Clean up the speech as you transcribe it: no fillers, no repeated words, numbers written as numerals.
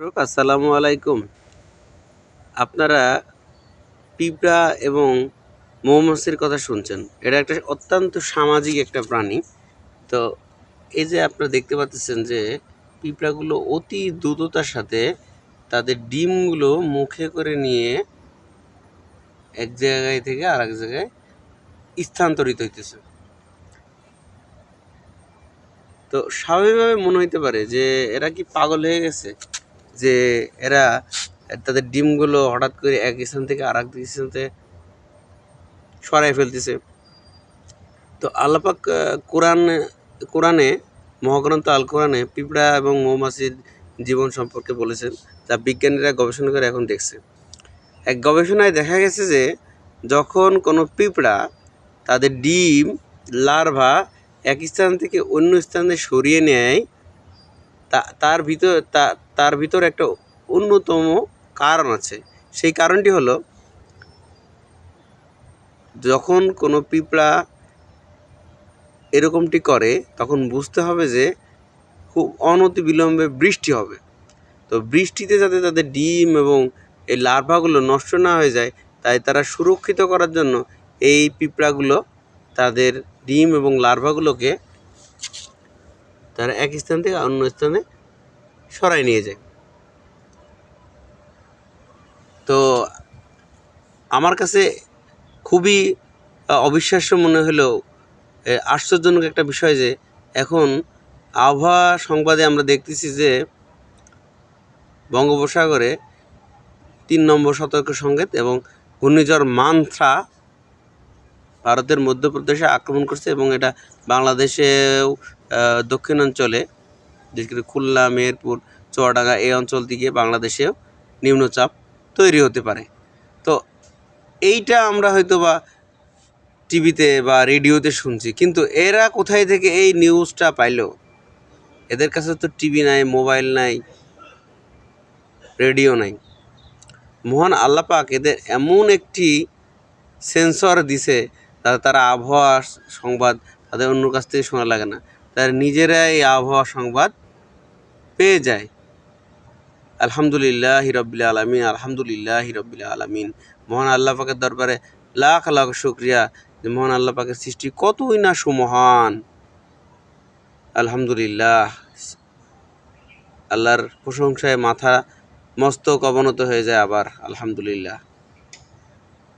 আসসালামু আলাইকুম। আপনারা পিঁপড়া এবং মৌমাছির কথা শুনছেন। এটা একটা অত্যন্ত সামাজিক একটা প্রাণী। তো এই যে আপনারা দেখতে পাচ্ছেন যে পিঁপড়াগুলো অতি দ্রুততার সাথে তাদের ডিমগুলো মুখে করে নিয়ে এক জায়গায় থেকে আরেক জায়গায় স্থানান্তরিত হইতেছে। তো স্বাভাবিকভাবে মনে হইতে পারে যে এরা কি পাগল হয়ে গেছে, যে এরা তাদের ডিমগুলো হঠাৎ করে এক স্থান থেকে আরেক স্থানে সরাই ফেলতেছে। তো আল্লাপাক কোরআনে মহাগ্রন্থ আল কোরআনে পিঁপড়া এবং মৌমাছির জীবন সম্পর্কে বলেছেন, যা বিজ্ঞানীরা গবেষণা করে এখন দেখছে। এক গবেষণায় দেখা গেছে যে যখন কোনো পিঁপড়া তাদের ডিম লার্ভা এক স্থান থেকে অন্য স্থানে সরিয়ে নেয়, তার ভিতর একটা অন্যতম কারণ আছে। সেই কারণটি হলো, যখন কোনো পিঁপড়া এরকমটি করে তখন বুঝতে হবে যে খুব অনতিবিলম্বে বৃষ্টি হবে। তো বৃষ্টিতে যাতে তাদের ডিম এবং এই লার্ভাগুলো নষ্ট না হয়ে যায়, তাই তারা সুরক্ষিত করার জন্য এই পিঁপড়াগুলো তাদের ডিম এবং লার্ভাগুলোকে তারা এক স্থান থেকে অন্য স্থানে সরাই নিয়ে যায়। তো আমার কাছে খুবই অবিশ্বাস্য মনে হলেও আশ্চর্যজনক একটা বিষয় যে এখন আবহাওয়া সংবাদে আমরা দেখতেছি যে বঙ্গোপসাগরে ৩ নম্বর সতর্ক সংকেত এবং ঘূর্ণিঝড় মান্থা ভারতের মধ্যপ্রদেশে আক্রমণ করছে এবং এটা বাংলাদেশেও দক্ষিণাঞ্চলে, বিশেষ করে খুলনা, মেহেরপুর, চুয়াডাঙ্গা এই অঞ্চল থেকে বাংলাদেশেও নিম্নচাপ তৈরি হতে পারে। তো এইটা আমরা হয়তো বা টিভিতে বা রেডিওতে শুনছি, কিন্তু এরা কোথায় থেকে এই নিউজটা পাইলো? এদের কাছে তো টিভি নাই, মোবাইল নাই, রেডিও নাই। মহান আল্লাহ পাক এদের এমন একটি সেন্সর দিছে, তারা আবহাওয়া সংবাদ তাদের অন্য কাছ থেকে শোনা লাগে না, তারা নিজেরাই এই আবহাওয়া সংবাদ পেয়ে যায়। আলহামদুলিল্লাহ রাব্বিল আলামিন, আলহামদুলিল্লাহ রাব্বিল আলামিন। মহান আল্লাহ পাকের দরবারে লাখ লাখ শুকরিয়া যে মহান আল্লাহ পাকের সৃষ্টি কতই না সুমহান। আলহামদুলিল্লাহ, আল্লাহর প্রশংসায় মাথা মস্তক অবনত হয়ে যায় আবার। আলহামদুলিল্লাহ।